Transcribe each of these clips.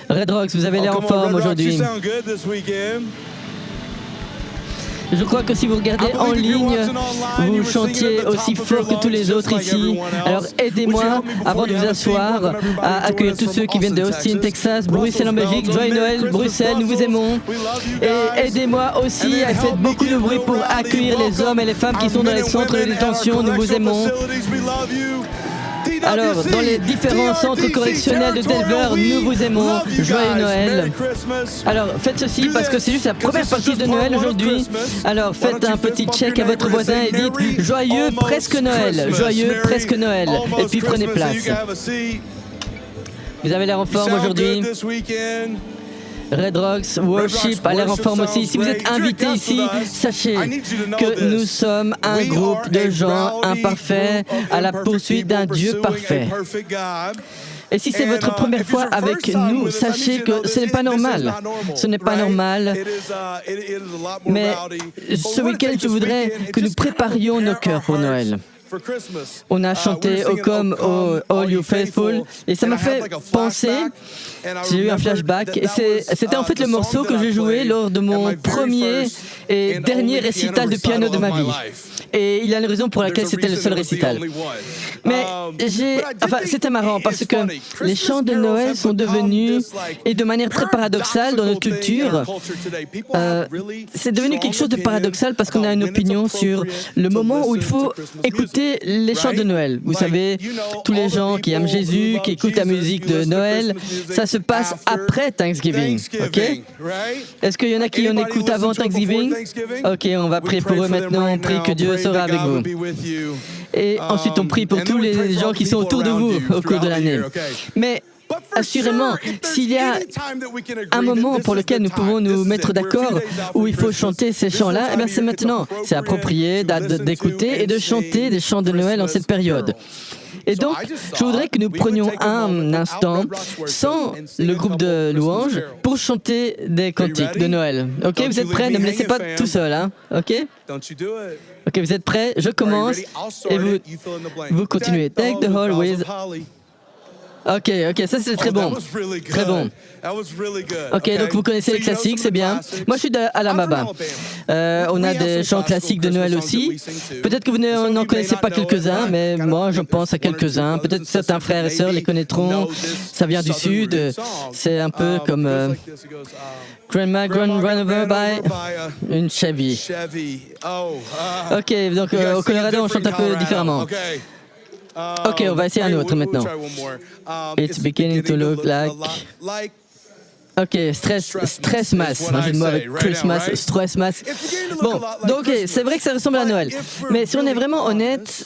Red Rocks, vous avez l'air en forme aujourd'hui. Je crois que si vous regardez en ligne, vous chantiez aussi fort que tous les autres ici. Alors aidez-moi, avant de vous asseoir, à accueillir tous ceux qui viennent de Austin, Texas, Bruxelles en Belgique. Joyeux Noël, Bruxelles, nous vous aimons. Et aidez-moi aussi à faire beaucoup de bruit pour accueillir les hommes et les femmes qui sont dans les centres de détention. Nous vous aimons. Alors, dans les différents centres correctionnels de Denver, nous vous aimons. Joyeux Noël. Alors, faites ceci parce que c'est juste la première partie de Noël aujourd'hui. Alors, faites un petit check à votre voisin et dites « Joyeux presque Noël »,« Joyeux presque Noël ». Et puis, prenez place. Vous avez l'air en forme aujourd'hui. Red Rocks Worship a l'air en forme aussi. Si vous êtes invité ici, sachez que nous sommes un groupe de gens imparfaits à la poursuite d'un Dieu parfait. Et si c'est votre première fois avec nous, sachez que ce n'est pas normal. Ce n'est pas normal. Mais ce week-end, je voudrais que nous préparions nos cœurs pour Noël. On a chanté O Come, O All You Faithful, et ça m'a fait penser, j'ai eu un flashback, et c'était en fait le morceau que j'ai joué lors de mon premier et dernier récital de piano de ma vie. Et il y a une raison pour laquelle c'était le seul récital. Mais c'était marrant parce que les chants de Noël sont devenus, et de manière très paradoxale dans notre culture, c'est devenu quelque chose de paradoxal parce qu'on a une opinion sur le moment où il faut écouter les chants de Noël. Vous savez, tous les gens qui aiment Jésus, qui écoutent la musique de Noël, ça se passe après Thanksgiving, ok? Est-ce qu'il y en a qui en écoutent avant Thanksgiving? Ok, on va prier pour eux maintenant, on prie que Dieu sera avec vous. Et ensuite, on prie pour tous les gens qui sont autour de vous au cours de l'année. Mais assurément, s'il y a un moment pour lequel nous pouvons nous mettre d'accord, où il faut chanter ces chants-là, eh bien c'est maintenant. C'est approprié d'écouter et de chanter des chants de Noël en cette période. Et donc, je voudrais que nous prenions un instant sans le groupe de louanges pour chanter des cantiques de Noël. Ok, vous êtes prêts? Ne me laissez pas tout seul, hein? Ok? Ok, vous êtes prêts? Je commence et vous continuez. Take the hall with... Ok, ça c'est très bon. Très bon. Ok, donc vous connaissez les classiques, c'est bien. Moi je suis d'Alabama. On a des chants classiques de Noël aussi. Peut-être que vous n'en connaissez pas quelques-uns, mais moi je pense à quelques-uns. Peut-être certains frères et sœurs les connaîtront. Ça vient du Sud. C'est un peu comme Grandma Run Over by une Chevy. Ok, donc au Colorado on chante un peu différemment. Ok, on va essayer un autre maintenant. It's beginning to look like... Ok, stress mass. Un jeu de mots avec Christmas, stress mass. Bon, donc ok, c'est vrai que ça ressemble à Noël. Mais si on est vraiment honnête,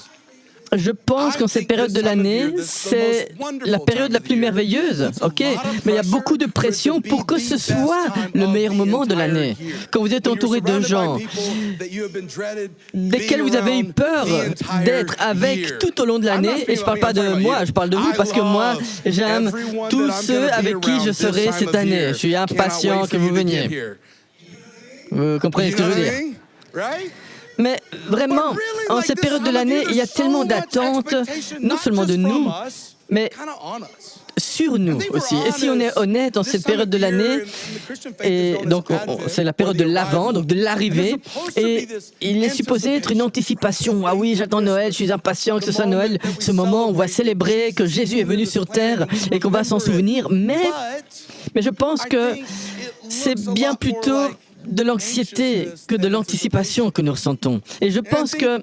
je pense qu'en cette période de l'année, c'est la période la plus merveilleuse, ok? Mais il y a beaucoup de pression pour que ce soit le meilleur moment de l'année. Quand vous êtes entouré de gens desquels vous avez eu peur d'être avec tout au long de l'année, et je ne parle pas de moi, je parle de vous, parce que moi, j'aime tous ceux avec qui je serai cette année. Je suis impatient que vous veniez. Vous comprenez ce que je veux dire? Mais vraiment, en cette période de l'année, il y a tellement d'attentes, non seulement de nous, mais sur nous aussi. Et si on est honnête, en cette période de l'année, et donc c'est la période de l'avant, donc de l'arrivée, et il est supposé être une anticipation. Ah oui, j'attends Noël, je suis impatient que ce soit Noël, ce moment où on va célébrer que Jésus est venu sur terre et qu'on va s'en souvenir. Mais je pense que c'est bien plutôt de l'anxiété que de l'anticipation que nous ressentons. Et je pense que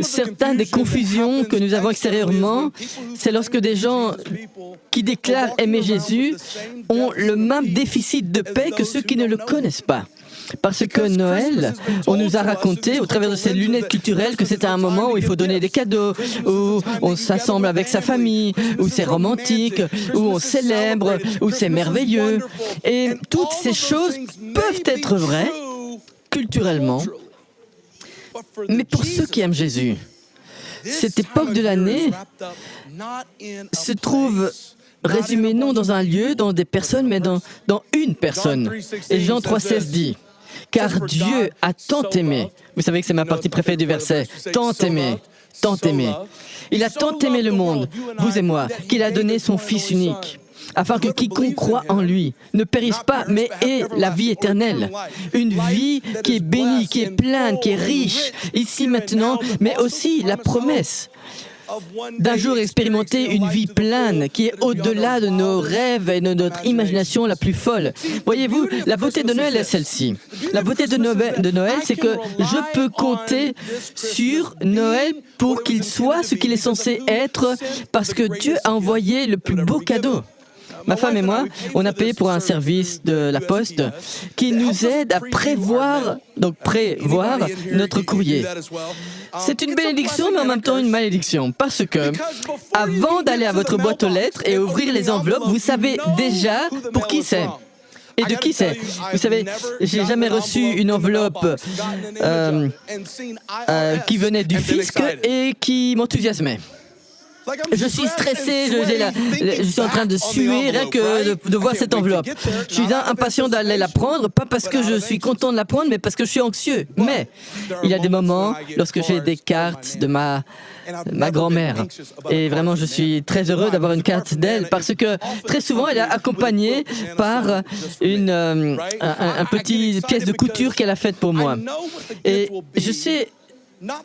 certaines des confusions que nous avons extérieurement, c'est lorsque des gens qui déclarent aimer Jésus ont le même déficit de paix que ceux qui ne le connaissent pas. Parce que Noël, on nous a raconté, au travers de ces lunettes culturelles, que c'était un moment où il faut donner des cadeaux, où on s'assemble avec sa famille, où c'est romantique, où on célèbre, où c'est merveilleux. Et toutes ces choses peuvent être vraies, culturellement, mais pour ceux qui aiment Jésus, cette époque de l'année se trouve résumée non dans un lieu, dans des personnes, mais dans une personne. Et Jean 3,16 dit: car Dieu a tant aimé. Vous savez que c'est ma partie préférée du verset. Tant aimé, tant aimé. Il a tant aimé le monde, vous et moi, qu'il a donné son Fils unique. afin que quiconque croit en lui ne périsse pas, mais ait la vie éternelle. Une vie qui est bénie, qui est pleine, qui est riche, ici maintenant, mais aussi la promesse d'un jour expérimenter une vie pleine qui est au-delà de nos rêves et de notre imagination la plus folle. Voyez-vous, la beauté de Noël est celle-ci. La beauté de Noël, c'est que je peux compter sur Noël pour qu'il soit ce qu'il est censé être, parce que Dieu a envoyé le plus beau cadeau. Ma femme et moi, on a payé pour un service de la Poste qui nous aide à prévoir notre courrier. C'est une bénédiction, mais en même temps une malédiction, parce que avant d'aller à votre boîte aux lettres et ouvrir les enveloppes, vous savez déjà pour qui c'est. Et de qui c'est? Vous savez, j'ai jamais reçu une enveloppe qui venait du fisc et qui m'enthousiasmait. Je suis stressé, je suis en train de suer rien que de voir cette enveloppe. Je suis impatient d'aller la prendre, pas parce que je suis content de la prendre, mais parce que je suis anxieux. Mais il y a des moments lorsque j'ai des cartes de ma grand-mère. Et vraiment, je suis très heureux d'avoir une carte d'elle parce que très souvent, elle est accompagnée par un petit pièce de couture qu'elle a faite pour moi. Et je sais...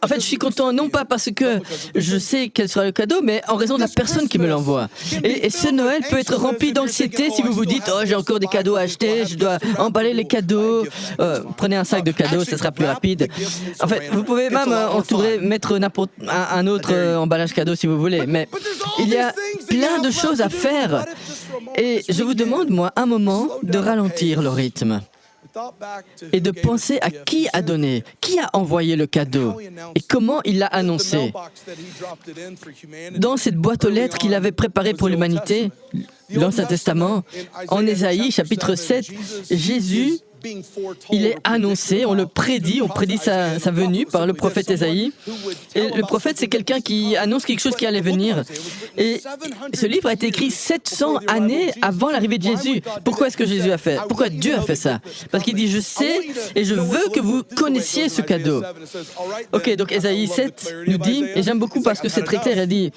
En fait, je suis content non pas parce que je sais quel sera le cadeau, mais en raison de la personne qui me l'envoie. Et ce Noël peut être rempli d'anxiété si vous vous dites « Oh, j'ai encore des cadeaux à acheter, je dois emballer les cadeaux. » Prenez un sac de cadeaux, ça sera plus rapide. En fait, vous pouvez même mettre n'importe un autre emballage cadeau si vous voulez, mais il y a plein de choses à faire. Et je vous demande, moi, un moment de ralentir le rythme et de penser à qui a donné, qui a envoyé le cadeau et comment il l'a annoncé. Dans cette boîte aux lettres qu'il avait préparée pour l'humanité, l'Ancien Testament, en Ésaïe, chapitre 7, Jésus, il est annoncé, on prédit sa venue par le prophète Ésaïe. Et le prophète, c'est quelqu'un qui annonce quelque chose qui allait venir. Et ce livre a été écrit 700 années avant l'arrivée de Jésus. Pourquoi est-ce que Jésus a fait? Pourquoi Dieu a fait ça? Parce qu'il dit, je sais et je veux que vous connaissiez ce cadeau. Ok, donc Ésaïe 7 nous dit, et j'aime beaucoup parce que c'est très clair, il dit,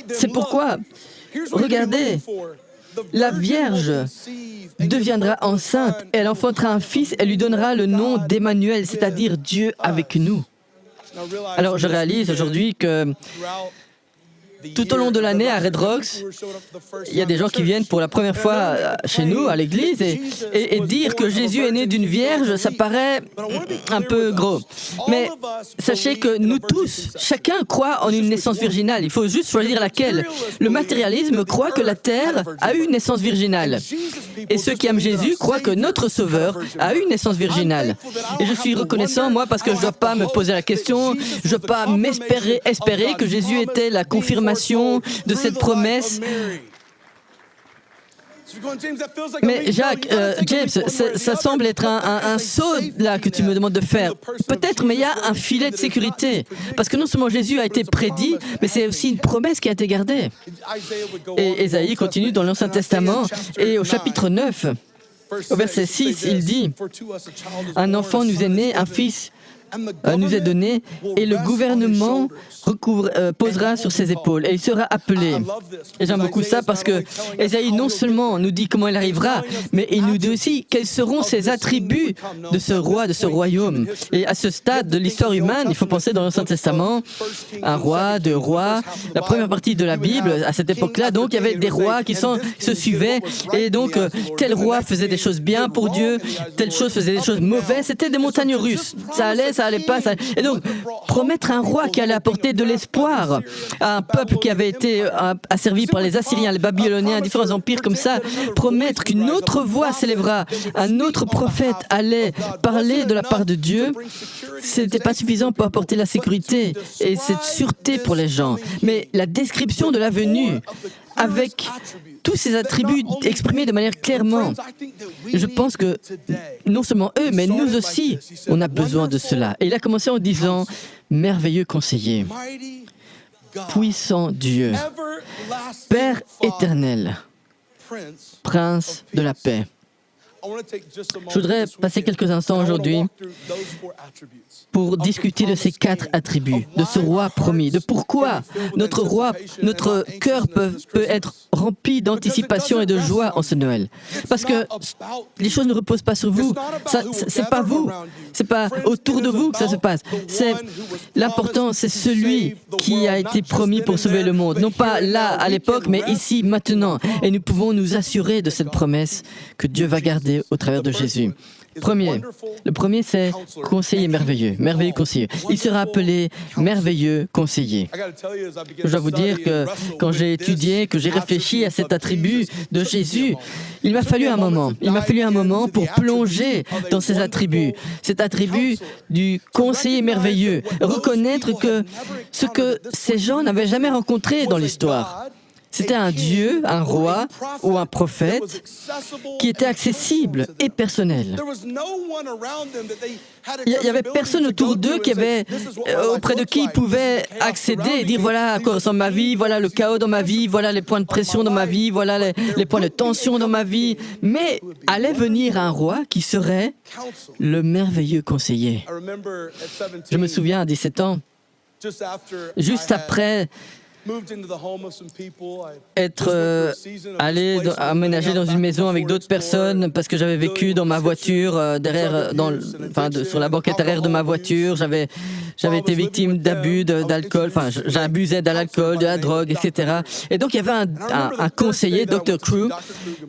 c'est pourquoi, regardez, la Vierge deviendra enceinte, elle enfantera un fils, elle lui donnera le nom d'Emmanuel, c'est-à-dire Dieu avec nous. Alors je réalise aujourd'hui que tout au long de l'année à Red Rocks, il y a des gens qui viennent pour la première fois chez nous, à l'église, et dire que Jésus est né d'une vierge, ça paraît un peu gros. Mais sachez que nous tous, chacun croit en une naissance virginale. Il faut juste choisir laquelle. Le matérialisme croit que la terre a eu une naissance virginale. Et ceux qui aiment Jésus croient que notre Sauveur a eu une naissance virginale. Et je suis reconnaissant, moi, parce que je ne dois pas me poser la question, je ne dois pas espérer que Jésus était la confirmation de cette promesse. Mais Jacques, James, ça semble être un saut là que tu me demandes de faire. Peut-être, mais il y a un filet de sécurité. Parce que non seulement Jésus a été prédit, mais c'est aussi une promesse qui a été gardée. Et Ésaïe continue dans l'Ancien Testament, et au chapitre 9, au verset 6, il dit « Un enfant nous est né, un fils nous est donné, et le gouvernement posera sur ses épaules, et il sera appelé. » Et j'aime beaucoup ça parce que Ésaïe non seulement nous dit comment il arrivera, mais il nous dit aussi quels seront ses attributs de ce roi, de ce royaume. Et à ce stade de l'histoire humaine, il faut penser dans l'Ancien Testament, un roi, deux rois. La première partie de la Bible, à cette époque-là, donc il y avait des rois qui se suivaient, et donc tel roi faisait des choses bien pour Dieu, telle chose faisait des choses mauvaises. C'était des montagnes russes. Ça allait pas. Et donc, promettre un roi qui allait apporter de l'espoir à un peuple qui avait été asservi par les Assyriens, les Babyloniens, différents empires comme ça, promettre qu'une autre voix s'élèvera, un autre prophète allait parler de la part de Dieu, ce n'était pas suffisant pour apporter la sécurité et cette sûreté pour les gens. Mais la description de la venue, avec tous ces attributs exprimés de manière clairement, je pense que non seulement eux, mais nous aussi, on a besoin de cela. Et il a commencé en disant « Merveilleux conseiller, puissant Dieu, Père éternel, Prince de la paix. » Je voudrais passer quelques instants aujourd'hui pour discuter de ces 4 attributs, de ce roi promis, de pourquoi notre roi, notre cœur peut être rempli d'anticipation et de joie en ce Noël. Parce que les choses ne reposent pas sur vous, c'est pas vous, c'est pas autour de vous que ça se passe. L'important, c'est celui qui a été promis pour sauver le monde. Non pas là, à l'époque, mais ici, maintenant. Et nous pouvons nous assurer de cette promesse que Dieu va garder au travers de Jésus. Le premier, c'est conseiller merveilleux, merveilleux conseiller. Il sera appelé merveilleux conseiller. Je dois vous dire que quand j'ai étudié, que j'ai réfléchi à cet attribut de Jésus, il m'a fallu un moment. Il m'a fallu un moment pour plonger dans ces attributs. Cet attribut du conseiller merveilleux. Reconnaître que ce que ces gens n'avaient jamais rencontré dans l'histoire. C'était un Dieu, un roi ou un prophète qui était accessible et personnel. Il n'y avait personne autour d'eux auprès de qui ils pouvaient accéder et dire voilà à quoi ressemble ma vie, voilà le chaos dans ma vie, voilà les points de pression dans ma vie, voilà les points de tension dans ma vie. Mais allait venir un roi qui serait le merveilleux conseiller. Je me souviens à 17 ans, juste après être allé aménager dans une maison avec d'autres personnes parce que j'avais vécu dans ma voiture sur la banquette arrière de ma voiture, j'avais été victime d'abus d'alcool, j'abusais de l'alcool, de la drogue, etc. Et donc il y avait un conseiller, Dr. Crew,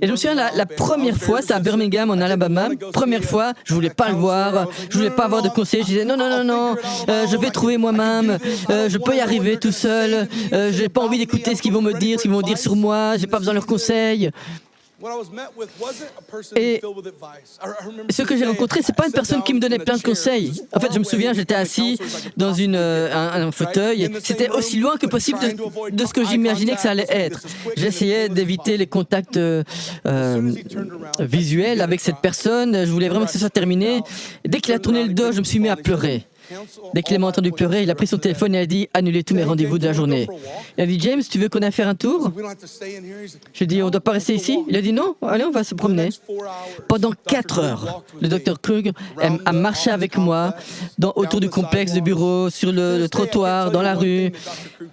et je me souviens la première fois, c'était à Birmingham en Alabama, première fois, je voulais pas le voir, je voulais pas avoir de conseiller, je disais non, je vais trouver moi-même, je peux y arriver tout seul, j'ai pas envie d'écouter ce qu'ils vont me dire sur moi, j'ai pas besoin de leurs conseils. Et ce que j'ai rencontré, c'est pas une personne qui me donnait plein de conseils. En fait, je me souviens, j'étais assis dans un fauteuil. C'était aussi loin que possible de ce que j'imaginais que ça allait être. J'essayais d'éviter les contacts visuels avec cette personne. Je voulais vraiment que ce soit terminé. Dès qu'il a tourné le dos, je me suis mis à pleurer. Dès qu'il m'a entendu pleurer, il a pris son téléphone et a dit « Annulez tous mes rendez-vous de la journée ». Il a dit « James, tu veux qu'on aille faire un tour ?» Je lui ai dit « On ne doit pas rester ici ?» Il a dit « Non, allez, on va se promener ». Pendant 4 heures, le Dr. Krug a marché avec moi autour du complexe de bureaux, sur le trottoir, dans la rue.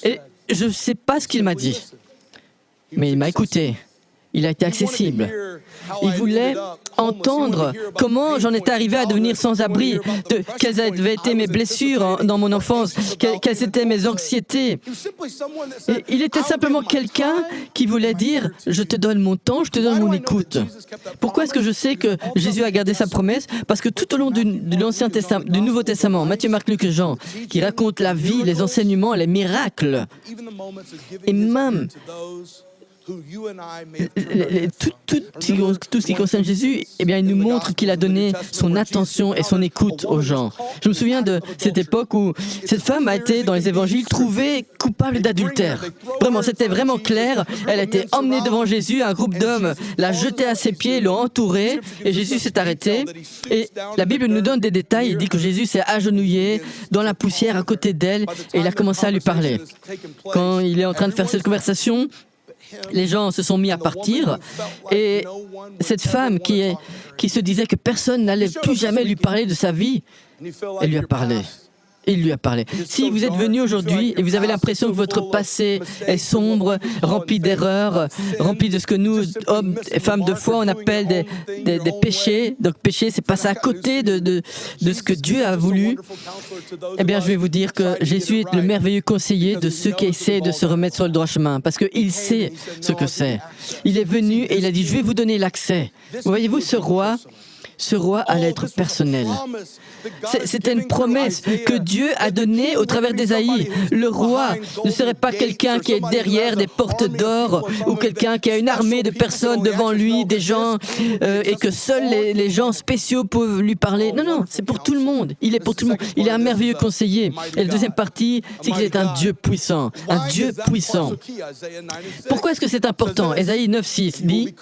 Et je ne sais pas ce qu'il m'a dit, mais il m'a écouté. Il a été accessible. Il voulait entendre comment j'en étais arrivé à devenir sans-abri, quelles avaient été mes blessures dans mon enfance, quelles étaient mes anxiétés. Et il était simplement quelqu'un qui voulait dire « Je te donne mon temps, je te donne mon écoute ». Pourquoi est-ce que je sais que Jésus a gardé sa promesse? Parce que tout au long du Nouveau Testament, Matthieu, Marc, Luc et Jean, qui racontent la vie, les enseignements, les miracles, et même tout ce qui concerne Jésus, eh bien, il nous montre qu'il a donné son attention et son écoute aux gens. Je me souviens de cette époque où cette femme a été, dans les évangiles, trouvée coupable d'adultère. Vraiment, c'était vraiment clair. Elle a été emmenée devant Jésus, un groupe d'hommes l'a jetée à ses pieds, l'ont entourée, et Jésus s'est arrêté. Et la Bible nous donne des détails. Il dit que Jésus s'est agenouillé dans la poussière à côté d'elle, et il a commencé à lui parler. Quand il est en train de faire cette conversation, les gens se sont mis à partir et cette femme qui se disait que personne n'allait plus jamais lui parler de sa vie, elle lui a parlé. Il lui a parlé. Si vous êtes venu aujourd'hui et vous avez l'impression que votre passé est sombre, rempli d'erreurs, rempli de ce que nous, hommes et femmes de foi, on appelle des péchés, donc péché, c'est passer à côté de ce que Dieu a voulu, eh bien je vais vous dire que Jésus est le merveilleux conseiller de ceux qui essaient de se remettre sur le droit chemin, parce qu'il sait ce que c'est. Il est venu et il a dit, je vais vous donner l'accès. Voyez-vous, ce roi allait être personnel. C'était une promesse que Dieu a donnée au travers d'Ésaïe. Le roi ne serait pas quelqu'un qui est derrière des portes d'or ou quelqu'un qui a une armée de personnes devant lui, des gens, et que seuls les gens spéciaux peuvent lui parler. Non, c'est pour tout le monde. Il est pour tout le monde. Il est un merveilleux conseiller. Et la deuxième partie, c'est qu'il est un Dieu puissant. Un Dieu puissant. Pourquoi est-ce que c'est important? Ésaïe 9,6 dit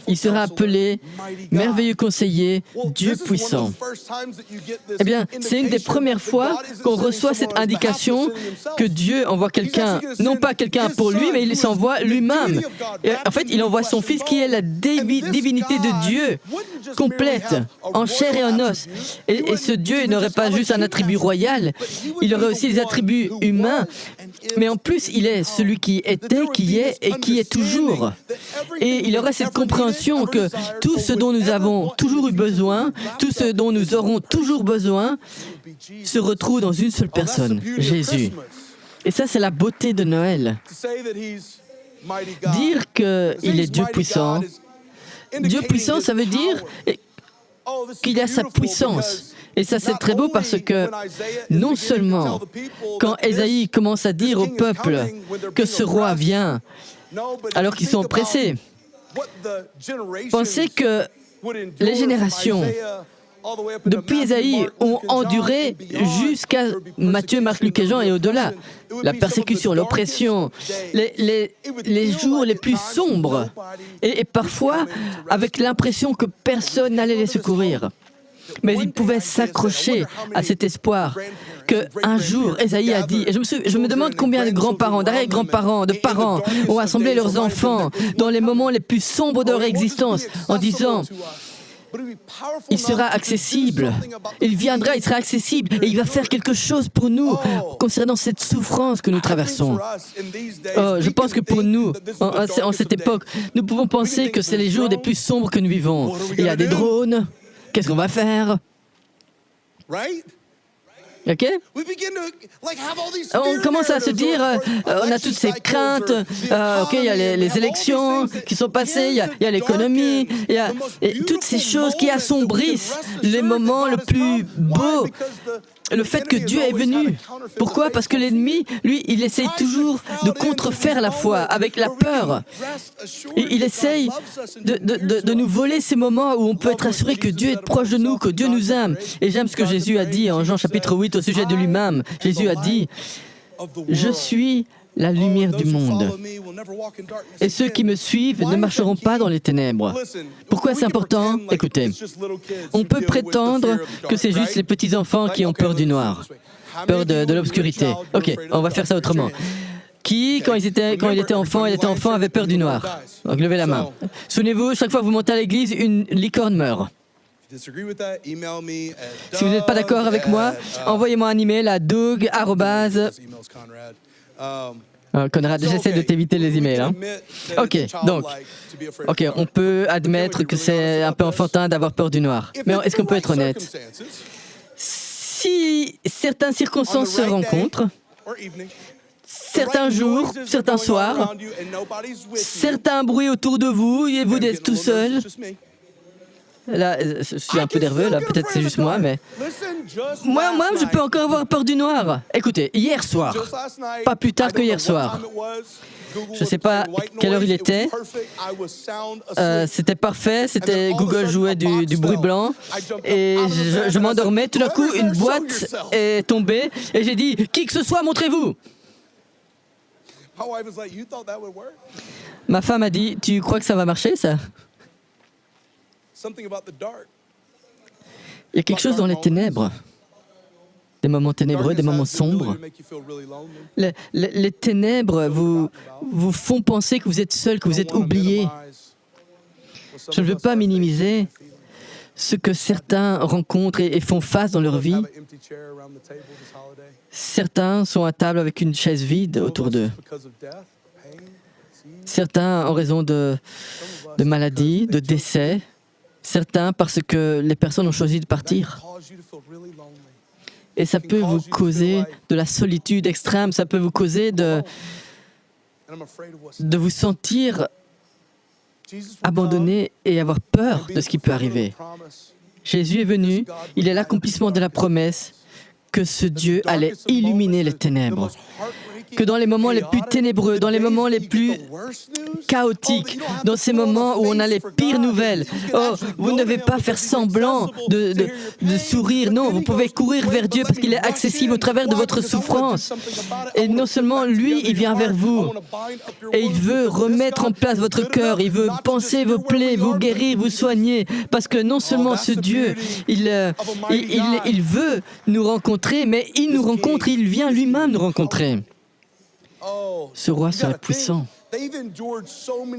Il sera appelé merveilleux conseiller, Dieu puissant. Eh bien, c'est une des premières fois qu'on reçoit cette indication que Dieu envoie quelqu'un, non pas quelqu'un pour lui, mais il s'envoie lui-même. Et en fait, il envoie son Fils qui est la divinité de Dieu, complète, en chair et en os. Et ce Dieu n'aurait pas juste un attribut royal, il aurait aussi des attributs humains, mais en plus, il est celui qui était, qui est et qui est toujours. Et il aurait cette compréhension que tout ce dont nous avons toujours eu besoin, tout ce dont nous aurons toujours besoin, se retrouve dans une seule personne, Jésus. Et ça, c'est la beauté de Noël. Dire qu'il est Dieu puissant, ça veut dire qu'il a sa puissance. Et ça, c'est très beau parce que non seulement quand Ésaïe commence à dire au peuple que ce roi vient alors qu'ils sont oppressés, pensez que les générations depuis Ésaïe ont enduré jusqu'à Matthieu, Marc, Luc et Jean et au-delà. La persécution, l'oppression, les jours les plus sombres et parfois avec l'impression que personne n'allait les secourir. Mais ils pouvaient s'accrocher à cet espoir qu'un jour, Ésaïe a dit, et je me demande combien de grands-parents, d'arrière-grands-parents, de parents ont assemblé leurs enfants dans les moments les plus sombres de leur existence en disant, il sera accessible, il viendra, il sera accessible et il va faire quelque chose pour nous concernant cette souffrance que nous traversons. Je pense que pour nous, en cette époque, nous pouvons penser que c'est les jours les plus sombres que nous vivons. Il y a des drones. Qu'est-ce qu'on va faire? OK? On commence à se dire, on a toutes ces craintes, OK, il y a les élections qui sont passées, il y a l'économie, il y a toutes ces choses qui assombrissent les moments les plus beaux. Le fait que Dieu est venu. Pourquoi? Parce que l'ennemi, lui, il essaye toujours de contrefaire la foi avec la peur. Et il essaye de nous voler ces moments où on peut être assuré que Dieu est proche de nous, que Dieu nous aime. Et j'aime ce que Jésus a dit en Jean chapitre 8 au sujet de lui-même. Jésus a dit, « Je suis la lumière du monde. Et ceux qui me suivent ne marcheront pas dans les ténèbres. » Pourquoi c'est important? Écoutez, on peut prétendre que c'est juste les petits-enfants qui ont peur du noir, peur de l'obscurité. OK, on va faire ça autrement. Qui, quand il était enfant, avait peur du noir? Donc, levez la main. Souvenez-vous, chaque fois que vous montez à l'église, une licorne meurt. Si vous n'êtes pas d'accord avec moi, envoyez-moi un email à doug@. Conrad, j'essaie de t'éviter les emails. Hein. OK, donc, on peut admettre que c'est un peu enfantin d'avoir peur du noir. Mais est-ce qu'on peut être honnête? Si certaines circonstances se rencontrent, certains jours, certains soirs, certains bruits autour de vous, et vous êtes tout seul. Là, je suis un peu nerveux, là, peut-être c'est juste moi, mais... Moi, je peux encore avoir peur du noir. Écoutez, hier soir, pas plus tard que hier soir, je ne sais pas quelle heure il était, c'était parfait, Google jouait du bruit blanc, et je m'endormais, tout d'un coup, une boîte est tombée, et j'ai dit, qui que ce soit, montrez-vous. Ma femme a dit, tu crois que ça va marcher, ça? Il y a quelque chose dans les ténèbres, des moments ténébreux, des moments sombres. Les ténèbres vous font penser que vous êtes seul, que vous êtes oublié. Je ne veux pas minimiser ce que certains rencontrent et font face dans leur vie. Certains sont à table avec une chaise vide autour d'eux. Certains en raison de maladies, de décès. Certains parce que les personnes ont choisi de partir. Et ça peut vous causer de la solitude extrême, ça peut vous causer de vous sentir abandonné et avoir peur de ce qui peut arriver. Jésus est venu, il est l'accomplissement de la promesse que ce Dieu allait illuminer les ténèbres. que dans les moments les plus ténébreux, dans les moments les plus chaotiques, dans ces moments où on a les pires nouvelles, vous ne devez pas faire semblant de sourire. Non, vous pouvez courir vers Dieu parce qu'il est accessible au travers de votre souffrance. Et non seulement lui, il vient vers vous et il veut remettre en place votre cœur, il veut penser vos plaies, vous guérir, vous soigner, parce que non seulement ce Dieu, il veut nous rencontrer, mais il nous rencontre, il vient lui-même nous rencontrer. Ce roi serait puissant.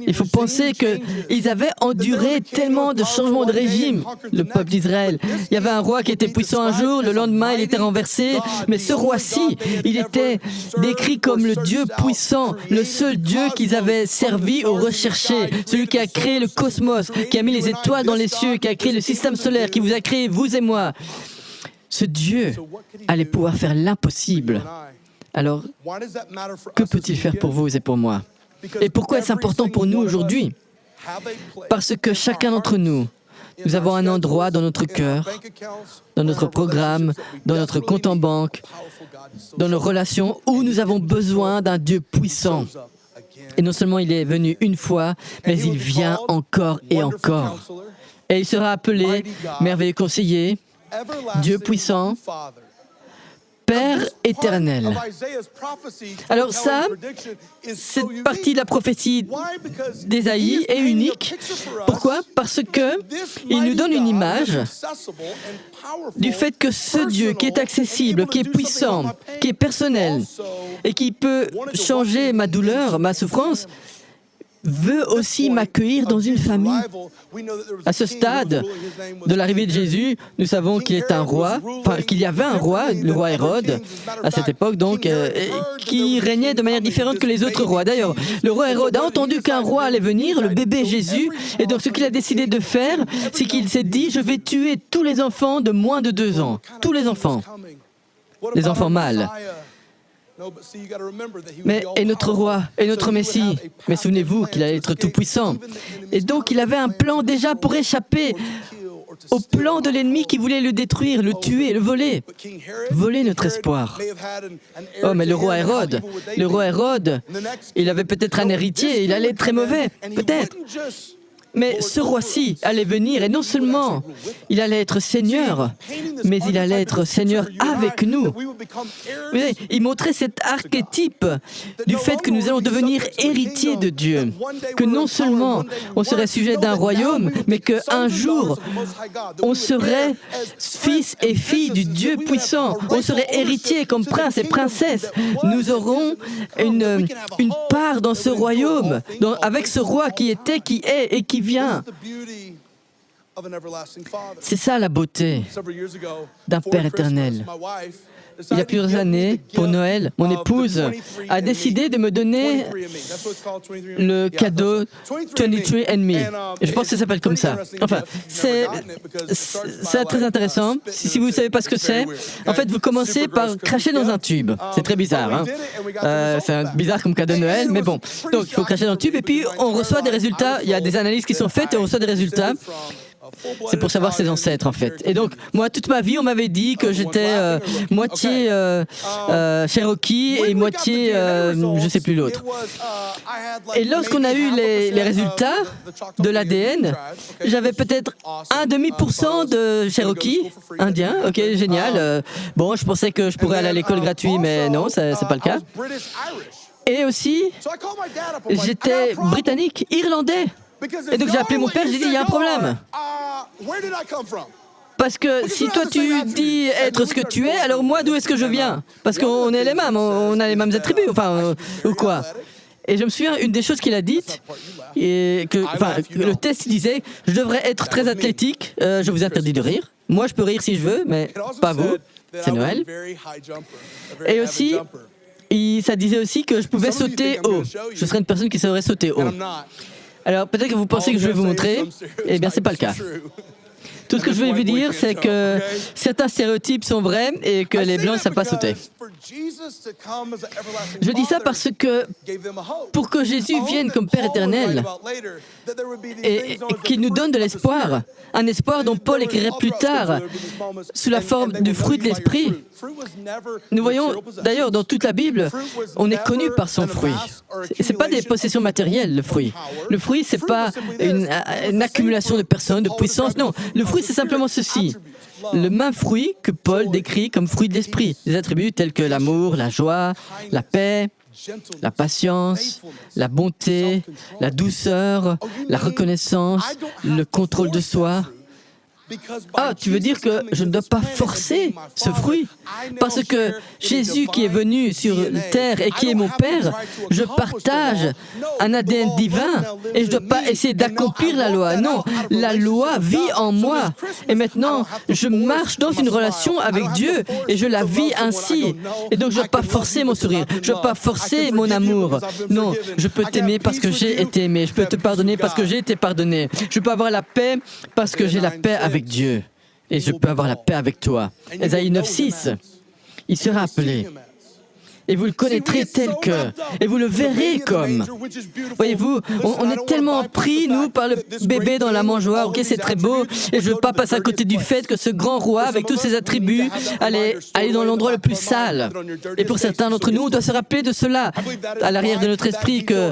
Il faut penser qu'ils avaient enduré tellement de changements de régime, le peuple d'Israël. Il y avait un roi qui était puissant un jour, le lendemain il était renversé, mais ce roi-ci, il était décrit comme le Dieu puissant, le seul Dieu qu'ils avaient servi ou recherché, celui qui a créé le cosmos, qui a mis les étoiles dans les cieux, qui a créé le système solaire, qui vous a créé, vous et moi. Ce Dieu allait pouvoir faire l'impossible. Alors, que peut-il faire pour vous et pour moi ? Et pourquoi est-ce important pour nous aujourd'hui ? Parce que chacun d'entre nous, nous avons un endroit dans notre cœur, dans notre programme, dans notre compte en banque, dans nos relations où nous avons besoin d'un Dieu puissant. Et non seulement il est venu une fois, mais il vient encore et encore. Et il sera appelé merveilleux conseiller, Dieu puissant, Père éternel. Alors ça, cette partie de la prophétie d'Ésaïe est unique. Pourquoi ? Parce qu'il nous donne une image du fait que ce Dieu qui est accessible, qui est puissant, qui est personnel et qui peut changer ma douleur, ma souffrance, veut aussi m'accueillir dans une famille. À ce stade de l'arrivée de Jésus, nous savons qu'il est un roi, qu'il y avait un roi, le roi Hérode, à cette époque donc, qui régnait de manière différente que les autres rois. D'ailleurs, le roi Hérode a entendu qu'un roi allait venir, le bébé Jésus, et donc ce qu'il a décidé de faire, c'est qu'il s'est dit, je vais tuer tous les enfants de moins de 2 ans. Tous les enfants mâles. Et notre roi, et notre Messie, mais souvenez-vous qu'il allait être tout-puissant. Et donc il avait un plan déjà pour échapper au plan de l'ennemi qui voulait le détruire, le tuer, le voler. Voler notre espoir. Oh, mais le roi Hérode, il avait peut-être un héritier, il allait être très mauvais, peut-être. Mais ce roi-ci allait venir et non seulement il allait être Seigneur, mais il allait être Seigneur avec nous. Vous voyez, il montrait cet archétype du fait que nous allons devenir héritiers de Dieu. Que non seulement on serait sujet d'un royaume, mais qu'un jour on serait fils et filles du Dieu puissant. On serait héritiers comme princes et princesses. Nous aurons une part dans ce royaume, avec ce roi qui était, qui est et qui vient. C'est ça la beauté d'un Père éternel. Il y a plusieurs années, pour Noël, mon épouse a décidé de me donner le cadeau 23andMe. Je pense que ça s'appelle comme ça. Enfin, c'est très intéressant. Si vous ne savez pas ce que c'est, en fait, vous commencez par cracher dans un tube. C'est très bizarre. Hein? C'est bizarre comme cadeau de Noël, mais bon. Donc, il faut cracher dans le tube et puis on reçoit des résultats. Il y a des analyses qui sont faites et on reçoit des résultats. C'est pour savoir ses ancêtres, en fait. Et donc, moi, toute ma vie, on m'avait dit que j'étais moitié Cherokee et moitié, je ne sais plus l'autre. Et lorsqu'on a eu les résultats de l'ADN, j'avais peut-être 1,5% de Cherokee indien. Ok, génial. Bon, je pensais que je pourrais aller à l'école gratuite, mais non, c'est pas le cas. Et aussi, j'étais britannique, irlandais. Et donc j'ai appelé mon père, j'ai dit, il y a un problème. Parce que si toi tu dis être ce que tu es, alors moi d'où est-ce que je viens? Parce qu'on est les mêmes, on a les mêmes attributs, enfin, ou quoi. Et je me souviens, une des choses qu'il a dites, et le test disait, je devrais être très athlétique, je vous interdis de rire. Moi je peux rire si je veux, mais pas vous, c'est Noël. Et aussi, ça disait aussi que je pouvais sauter haut. Je serais une personne qui saurait sauter haut. Alors peut-être que vous pensez que je vais vous montrer, eh bien c'est pas le cas. Tout ce que je vais vous dire, c'est que certains stéréotypes sont vrais et que les Blancs ne savent pas sauter. Je dis ça parce que pour que Jésus vienne comme Père éternel et qu'il nous donne de l'espoir, un espoir dont Paul écrirait plus tard sous la forme du fruit de l'esprit. Nous voyons d'ailleurs dans toute la Bible, on est connu par son fruit. C'est pas des possessions matérielles, le fruit. Le fruit, c'est pas une accumulation de personnes, de puissance. Non, le fruit, c'est simplement ceci. Le même fruit que Paul décrit comme fruit de l'esprit. Des attributs tels que l'amour, la joie, la paix, la patience, la bonté, la douceur, la reconnaissance, le contrôle de soi. Ah, tu veux dire que je ne dois pas forcer ce fruit? Parce que Jésus qui est venu sur terre et qui est mon Père, je partage un ADN divin et je ne dois pas essayer d'accomplir la loi. Non, la loi vit en moi. Et maintenant, je marche dans une relation avec Dieu et je la vis ainsi. Et donc, je ne dois pas forcer mon sourire. Je ne dois pas forcer mon amour. Non, je peux t'aimer parce que j'ai été aimé. Je peux te pardonner parce que j'ai été pardonné. Je peux avoir la paix parce que j'ai la paix avec Dieu. Et je peux avoir la paix avec toi. Ésaïe 9:6, il sera appelé. Et vous le connaîtrez tel que, et vous le verrez comme. Voyez-vous, on est tellement pris, nous, par le bébé dans la mangeoire. Ok, c'est très beau, et je ne veux pas passer à côté du fait que ce grand roi, avec tous ses attributs, allait dans l'endroit le plus sale. Et pour certains d'entre nous, on doit se rappeler de cela, à l'arrière de notre esprit, que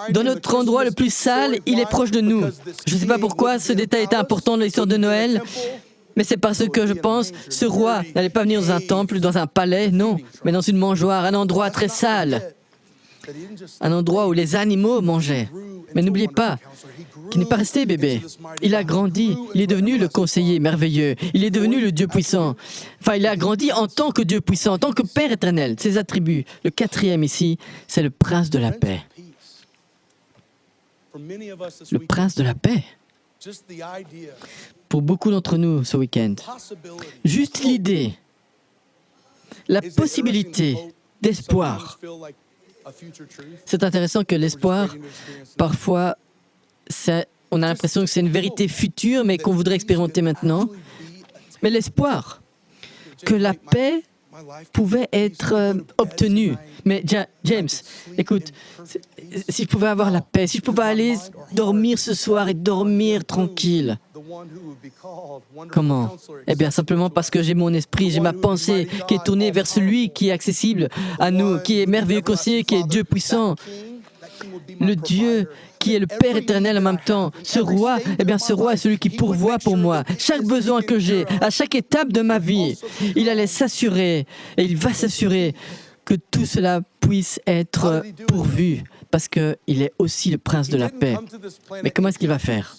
dans notre endroit le plus sale, il est proche de nous. Je ne sais pas pourquoi ce détail était important dans l'histoire de Noël, mais c'est parce que je pense ce roi n'allait pas venir dans un temple, dans un palais, non, mais dans une mangeoire, un endroit très sale, un endroit où les animaux mangeaient. Mais n'oubliez pas qu'il n'est pas resté bébé. Il a grandi, il est devenu le conseiller merveilleux, il est devenu le Dieu puissant. Enfin, il a grandi en tant que Dieu puissant, en tant que Père éternel. Ses attributs, le quatrième ici, c'est le prince de la paix. Le prince de la paix. Pour beaucoup d'entre nous ce week-end, juste l'idée, la possibilité d'espoir. C'est intéressant que l'espoir, parfois, on a l'impression que c'est une vérité future, mais qu'on voudrait expérimenter maintenant. Mais l'espoir que la paix pouvait être obtenue. Mais James, écoute, si je pouvais avoir la paix, si je pouvais aller dormir ce soir et dormir tranquille. Comment? Eh bien, simplement parce que j'ai mon esprit, j'ai ma pensée qui est tournée vers celui qui est accessible à nous, qui est merveilleux conseiller, qui est Dieu puissant. Le Dieu qui est le Père éternel en même temps. Ce roi, eh bien, ce roi est celui qui pourvoit pour moi. Chaque besoin que j'ai, à chaque étape de ma vie, il allait s'assurer, et il va s'assurer que tout cela puisse être pourvu, parce qu'il est aussi le prince de la paix. Mais comment est-ce qu'il va faire?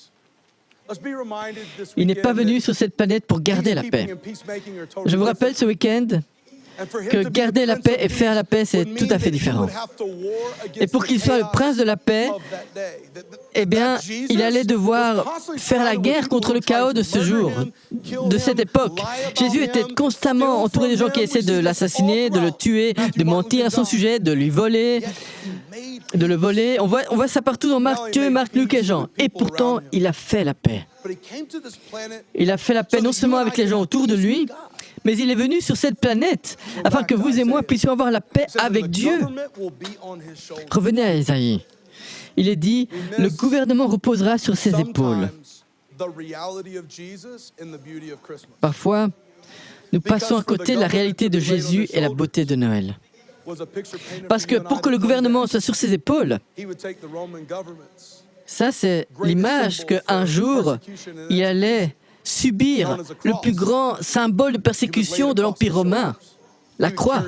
Il n'est pas venu sur cette planète pour garder la paix. Je vous rappelle ce week-end que garder la paix et faire la paix, c'est tout à fait différent. Et pour qu'il soit le prince de la paix, eh bien, il allait devoir faire la guerre contre le chaos de ce jour, de cette époque. Jésus était constamment entouré de gens qui essaient de l'assassiner, de le tuer, de mentir à son sujet, de lui voler, de le voler. On voit ça partout dans Matthieu, Marc, Luc et Jean. Et pourtant, il a fait la paix. Il a fait la paix non seulement avec les gens autour de lui, mais il est venu sur cette planète afin que vous et moi puissions avoir la paix avec Dieu. Revenez à Ésaïe. Il est dit, le gouvernement reposera sur ses épaules. Parfois, nous passons à côté de la réalité de Jésus et la beauté de Noël. Parce que pour que le gouvernement soit sur ses épaules, ça c'est l'image qu'un jour, il allait subir le plus grand symbole de persécution de l'Empire romain, la croix.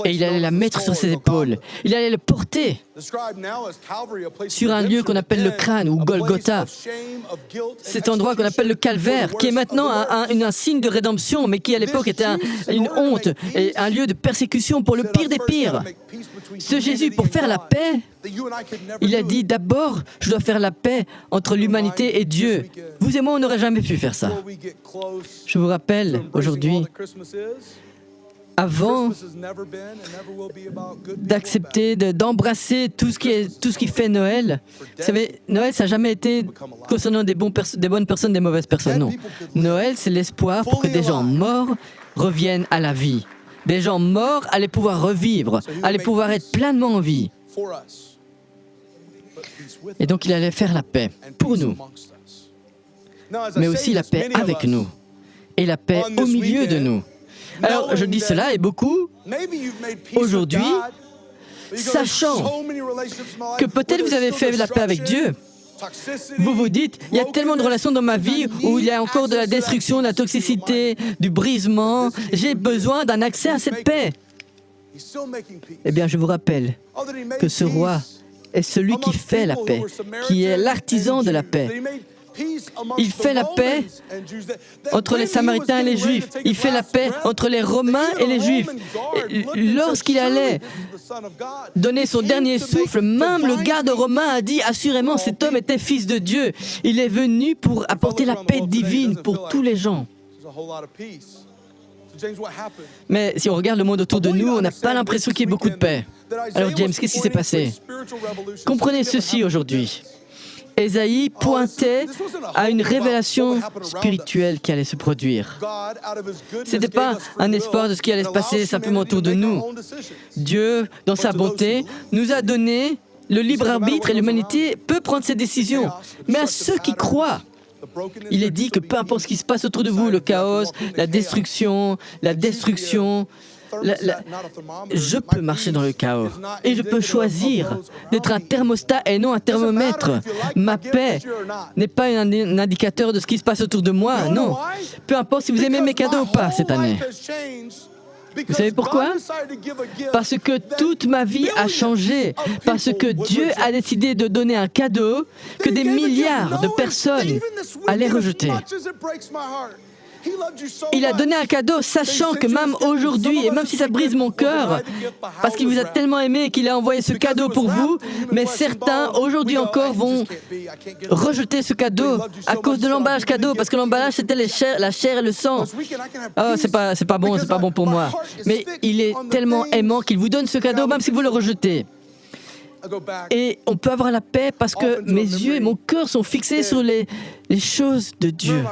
Et il allait la mettre sur ses épaules. Il allait le porter sur un lieu qu'on appelle le crâne ou Golgotha. Cet endroit qu'on appelle le calvaire, qui est maintenant un signe de rédemption, mais qui à l'époque était une honte et un lieu de persécution pour le pire des pires. Ce Jésus, pour faire la paix, il a dit d'abord, je dois faire la paix entre l'humanité et Dieu. Vous et moi, on n'aurait jamais pu faire ça. Je vous rappelle aujourd'hui avant d'accepter, d'embrasser tout ce qui fait Noël. Vous savez, Noël, ça n'a jamais été concernant des bonnes personnes, des mauvaises personnes, non. Noël, c'est l'espoir pour que des gens morts reviennent à la vie. Des gens morts allaient pouvoir revivre, allaient pouvoir être pleinement en vie. Et donc, il allait faire la paix pour nous, mais aussi la paix avec nous et la paix au milieu de nous. Alors, je dis cela et beaucoup, aujourd'hui, sachant que peut-être vous avez fait la paix avec Dieu, vous vous dites, il y a tellement de relations dans ma vie où il y a encore de la destruction, de la toxicité, du brisement, j'ai besoin d'un accès à cette paix. Eh bien, je vous rappelle que ce roi est celui qui fait la paix, qui est l'artisan de la paix. Il fait la paix entre les Samaritains et les Juifs. Il fait la paix entre les Romains et les Juifs. Lorsqu'il allait donner son dernier souffle, même le garde romain a dit assurément cet homme était fils de Dieu. Il est venu pour apporter la paix divine pour tous les gens. Mais si on regarde le monde autour de nous, on n'a pas l'impression qu'il y ait beaucoup de paix. Alors James, qu'est-ce qui s'est passé? Comprenez ceci aujourd'hui. Ésaïe pointait à une révélation spirituelle qui allait se produire. Ce n'était pas un espoir de ce qui allait se passer simplement autour de nous. Dieu, dans sa bonté, nous a donné le libre arbitre et l'humanité peut prendre ses décisions. Mais à ceux qui croient, il est dit que peu importe ce qui se passe autour de vous, le chaos, la destruction, je peux marcher dans le chaos et je peux choisir d'être un thermostat et non un thermomètre. Ma paix n'est pas un indicateur de ce qui se passe autour de moi, non. Peu importe si vous aimez mes cadeaux ou pas cette année. Vous savez pourquoi? Parce que toute ma vie a changé, parce que Dieu a décidé de donner un cadeau que des milliards de personnes allaient rejeter. Il a donné un cadeau sachant que même aujourd'hui, et même si ça brise mon cœur, parce qu'il vous a tellement aimé et qu'il a envoyé ce cadeau pour vous, mais certains aujourd'hui encore vont rejeter ce cadeau à cause de l'emballage cadeau, parce que l'emballage c'était la chair et le sang. Oh, c'est pas bon pour moi. Mais il est tellement aimant qu'il vous donne ce cadeau même si vous le rejetez. Et on peut avoir la paix parce que mes yeux et mon cœur sont fixés sur les choses de Dieu.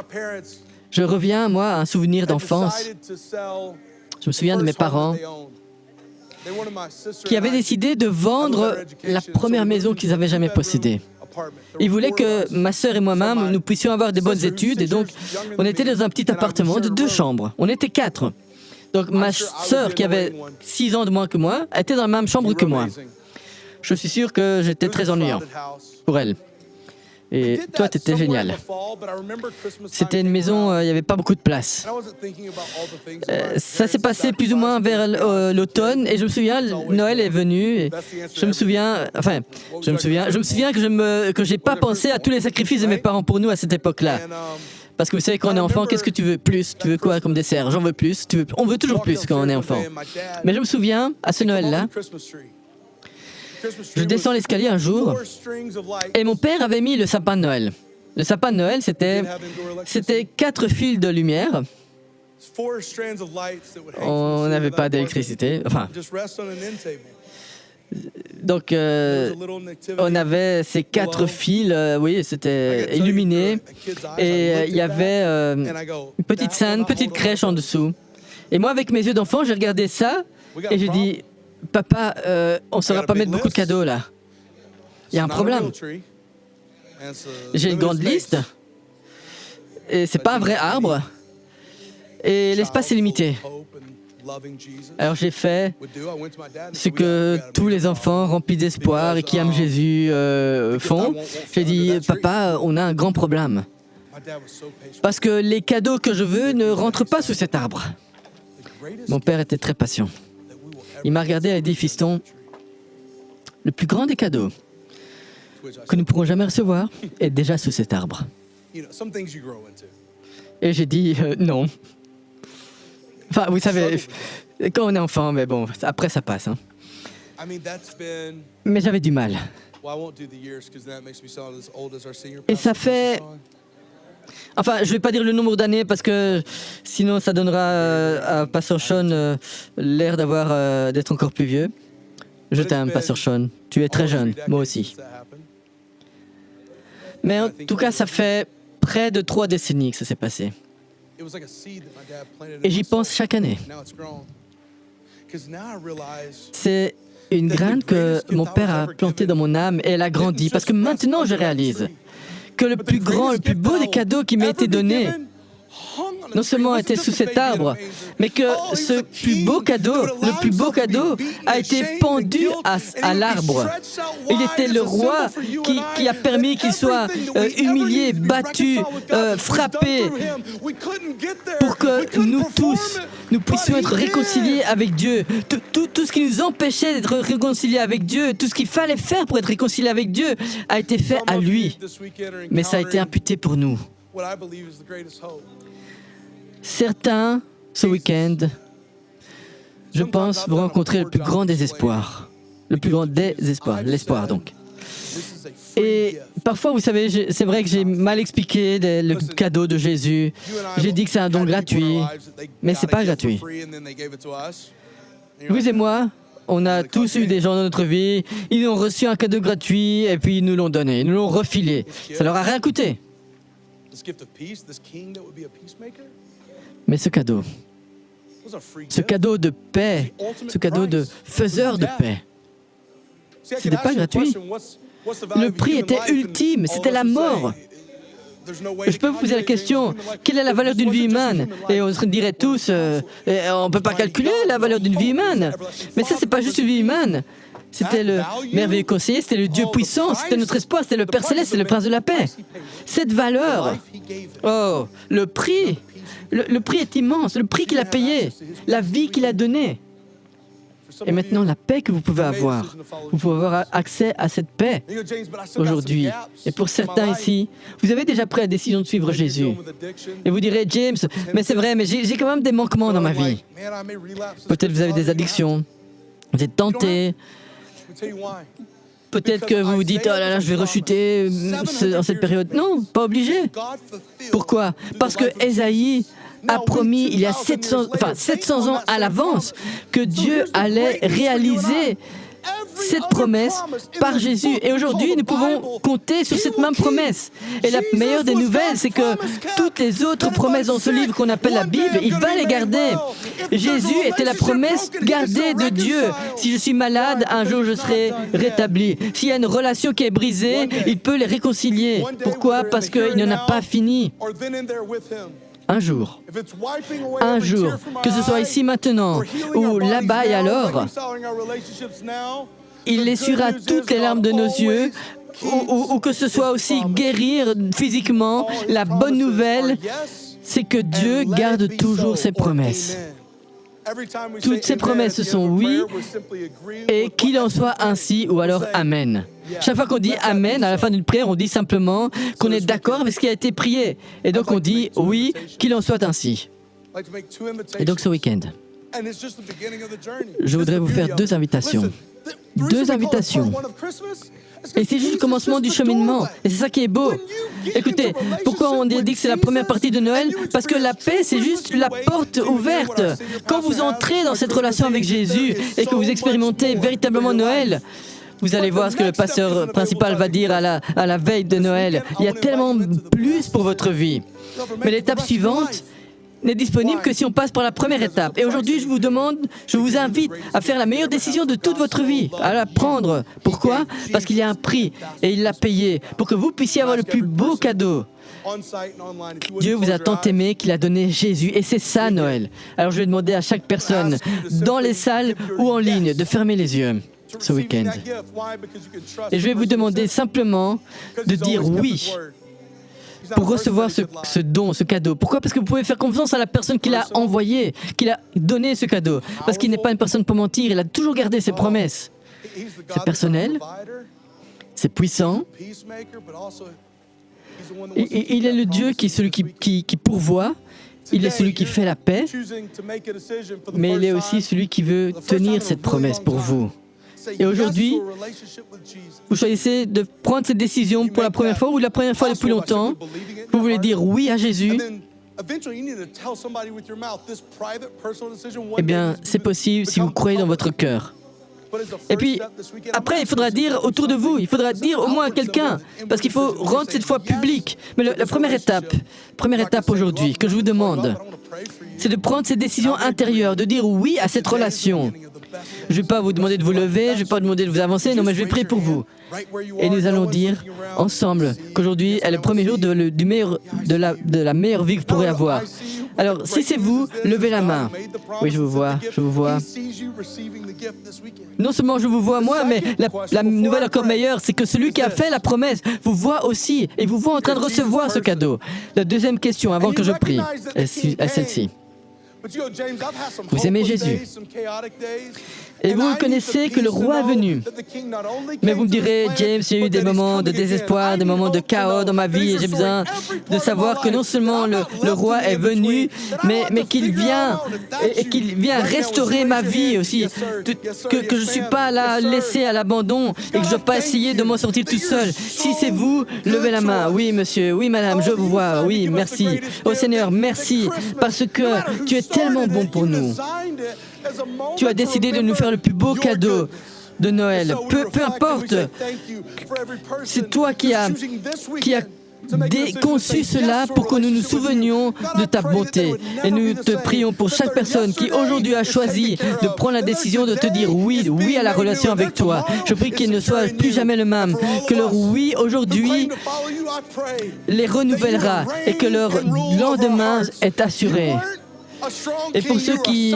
Je reviens, moi, à un souvenir d'enfance. Je me souviens de mes parents qui avaient décidé de vendre la première maison qu'ils avaient jamais possédée. Ils voulaient que ma sœur et moi-même, nous puissions avoir des bonnes études. Et donc, on était dans un petit appartement de 2 chambres. On était 4. Donc, ma sœur, qui avait 6 ans de moins que moi, était dans la même chambre que moi. Je suis sûr que j'étais très ennuyant pour elle. Et toi, tu étais génial. C'était une maison, il n'y avait pas beaucoup de place. Ça s'est passé plus ou moins vers l'automne, et je me souviens, Noël est venu, et je me souviens que j'ai pas pensé à tous les sacrifices de mes parents pour nous à cette époque-là. Parce que vous savez, quand on est enfant, qu'est-ce que tu veux plus? Tu veux quoi comme dessert? J'en veux plus. On veut toujours plus quand on est enfant. Mais je me souviens, à ce Noël-là, je descends l'escalier un jour et mon père avait mis le sapin de Noël. Le sapin de Noël, c'était 4 fils de lumière. On n'avait pas d'électricité. Enfin, donc, on avait ces 4 fils, oui, c'était illuminé. Et il y avait une petite scène, une petite crèche en dessous. Et moi, avec mes yeux d'enfant, j'ai regardé ça et j'ai dit... Papa, on ne saura pas mettre beaucoup de cadeaux là. Il y a un problème. J'ai une grande liste et c'est pas un vrai arbre et l'espace est limité. Alors j'ai fait ce que tous les enfants remplis d'espoir et qui aiment Jésus font. J'ai dit, papa, on a un grand problème. Parce que les cadeaux que je veux ne rentrent pas sous cet arbre. Mon père était très patient. Il m'a regardé et a dit, fiston, le plus grand des cadeaux que nous ne pourrons jamais recevoir est déjà sous cet arbre. Et j'ai dit, non. Enfin, vous savez, quand on est enfant, mais bon, après ça passe. Hein. Mais j'avais du mal. Et ça fait Enfin, je ne vais pas dire le nombre d'années parce que sinon ça donnera à Pasteur Sean l'air d'être encore plus vieux. Je t'aime, Pasteur Sean. Tu es très jeune, moi aussi. Mais en tout cas, ça fait près de 3 décennies que ça s'est passé. Et j'y pense chaque année. C'est une graine que mon père a plantée dans mon âme et elle a grandi. Parce que maintenant, je réalise que le plus grand, le plus beau des cadeaux qui m'a été donné, non seulement était sous cet arbre, mais que ce plus beau cadeau, le plus beau cadeau, a été pendu à l'arbre. Il était le roi qui a permis qu'il soit humilié, battu, frappé, pour que nous tous, nous puissions être réconciliés avec Dieu. Tout ce qui nous empêchait d'être réconciliés avec Dieu, tout ce qu'il fallait faire pour être réconcilié avec Dieu, a été fait à lui. Mais ça a été imputé pour nous. Certains, ce week-end, je pense, vont rencontrer le plus grand désespoir. Le plus grand désespoir, l'espoir donc. Et parfois, vous savez, c'est vrai que j'ai mal expliqué le cadeau de Jésus. J'ai dit que c'est un don gratuit, mais c'est pas gratuit. Vous et moi, on a tous eu des gens dans notre vie, ils ont reçu un cadeau gratuit et puis ils nous l'ont donné, ils nous l'ont refilé. Ça leur a rien coûté. Mais ce cadeau de paix, ce cadeau de faiseur de paix, c'était pas gratuit. Le prix était ultime, c'était la mort. Je peux vous poser la question, quelle est la valeur d'une vie humaine? Et on se dirait tous, on ne peut pas calculer la valeur d'une vie humaine. Mais ça, c'est pas juste une vie humaine. C'était le merveilleux conseiller, c'était le Dieu puissant, c'était notre espoir, c'était le Père Céleste, c'était le Prince de la paix. Cette valeur, oh, le prix est immense, le prix qu'il a payé, la vie qu'il a donnée. Et maintenant, la paix que vous pouvez avoir accès à cette paix aujourd'hui. Et pour certains ici, vous avez déjà pris la décision de suivre Jésus. Et vous direz, James, mais c'est vrai, mais j'ai quand même des manquements dans ma vie. Peut-être vous avez des addictions, vous êtes tentés. Peut-être que vous vous dites, oh là là, je vais rechuter en cette période. Non, pas obligé. Pourquoi? Parce que Ésaïe a promis il y a 700 ans à l'avance que Dieu allait réaliser cette promesse par Jésus. Et aujourd'hui, nous pouvons compter sur cette même promesse. Et la meilleure des nouvelles, c'est que toutes les autres promesses dans ce livre qu'on appelle la Bible, il va les garder. Jésus était la promesse gardée de Dieu. Si je suis malade, un jour je serai rétabli. S'il y a une relation qui est brisée, il peut les réconcilier. Pourquoi? Parce qu'il n'en a pas fini. Un jour, que ce soit ici maintenant ou là-bas et alors, il essuiera toutes les larmes de nos yeux, ou que ce soit aussi guérir physiquement. La bonne nouvelle, c'est que Dieu garde toujours ses promesses. Toutes ces promesses sont oui, et qu'il en soit ainsi, ou alors Amen. Chaque fois qu'on dit Amen, à la fin d'une prière, on dit simplement qu'on est d'accord avec ce qui a été prié. Et donc on dit oui, qu'il en soit ainsi. Et donc ce week-end, je voudrais vous faire 2 invitations. 2 invitations. Et c'est juste le commencement du cheminement. Et c'est ça qui est beau. Écoutez, pourquoi on dit que c'est la première partie de Noël? Parce que la paix, c'est juste la porte ouverte. Quand vous entrez dans cette relation avec Jésus et que vous expérimentez véritablement Noël, vous allez voir ce que le pasteur principal va dire à la veille de Noël. Il y a tellement plus pour votre vie. Mais l'étape suivante n'est disponible que si on passe par la première étape. Et aujourd'hui, je vous invite à faire la meilleure décision de toute votre vie, à la prendre. Pourquoi? Parce qu'il y a un prix et il l'a payé pour que vous puissiez avoir le plus beau cadeau. Dieu vous a tant aimé qu'il a donné Jésus. Et c'est ça, Noël. Alors je vais demander à chaque personne, dans les salles ou en ligne, de fermer les yeux ce week-end. Et je vais vous demander simplement de dire oui pour recevoir ce don, ce cadeau. Pourquoi? Parce que vous pouvez faire confiance à la personne qui l'a envoyé, qui l'a donné ce cadeau. Parce qu'il n'est pas une personne pour mentir, il a toujours gardé ses promesses. C'est personnel, c'est puissant. Il est le Dieu qui est celui qui pourvoit, il est celui qui fait la paix, mais il est aussi celui qui veut tenir cette promesse pour vous. Et aujourd'hui, vous choisissez de prendre cette décision pour la première fois ou la première fois depuis longtemps. Vous voulez dire oui à Jésus. Eh bien, c'est possible si vous croyez dans votre cœur. Et puis, après, il faudra dire autour de vous, il faudra dire au moins à quelqu'un, parce qu'il faut rendre cette foi publique. Mais la première étape aujourd'hui que je vous demande, c'est de prendre cette décision intérieure, de dire oui à cette relation. Je ne vais pas vous demander de vous lever, je ne vais pas vous demander de vous avancer, non, mais je vais prier pour vous. Et nous allons dire ensemble qu'aujourd'hui est le premier jour de la meilleure vie que vous pourrez avoir. Alors, si c'est vous, levez la main. Oui, je vous vois. Non seulement je vous vois moi, mais la nouvelle encore meilleure, c'est que celui qui a fait la promesse vous voit aussi et vous voit en train de recevoir ce cadeau. La deuxième question, avant que je prie, est celle-ci. Vous aimez Jésus et vous reconnaissez que le roi est venu. Mais vous me direz, James, il y a eu des moments de désespoir, des moments de chaos dans ma vie et j'ai besoin de savoir que non seulement le roi est venu, mais qu'il vient restaurer ma vie aussi, que je ne suis pas là laissé à l'abandon et que je ne dois pas essayer de m'en sortir tout seul. Si c'est vous, levez la main. Oui, monsieur, oui, madame, je vous vois. Oui, merci. Oh Seigneur, merci, parce que tu es tellement bon pour nous. Tu as décidé de nous faire le plus beau cadeau de Noël. Peu importe, c'est toi qui as conçu cela pour que nous nous souvenions de ta bonté. Et nous te prions pour chaque personne qui aujourd'hui a choisi de prendre la décision de te dire oui à la relation avec toi. Je prie qu'il ne soit plus jamais le même, que leur oui aujourd'hui les renouvellera et que leur lendemain est assuré. Et pour ceux qui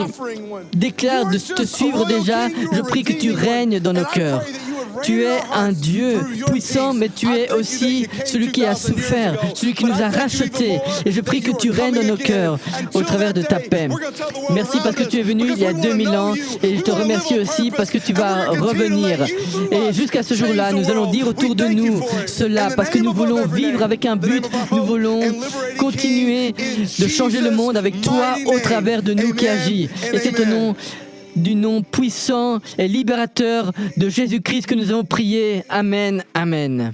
déclarent de te suivre déjà, je prie que tu règnes dans nos cœurs. Tu es un Dieu puissant, mais tu es aussi celui qui a souffert, celui qui nous a rachetés. Et je prie que tu règnes dans nos cœurs au travers de ta paix. Merci parce que tu es venu il y a 2000 ans et je te remercie aussi parce que tu vas revenir. Et jusqu'à ce jour-là, nous allons dire autour de nous cela parce que nous voulons vivre avec un but, nous voulons continuer de changer le monde avec toi au travers de nous qui agis. Et c'est au nom du nom puissant et libérateur de Jésus-Christ que nous avons prié. Amen, amen.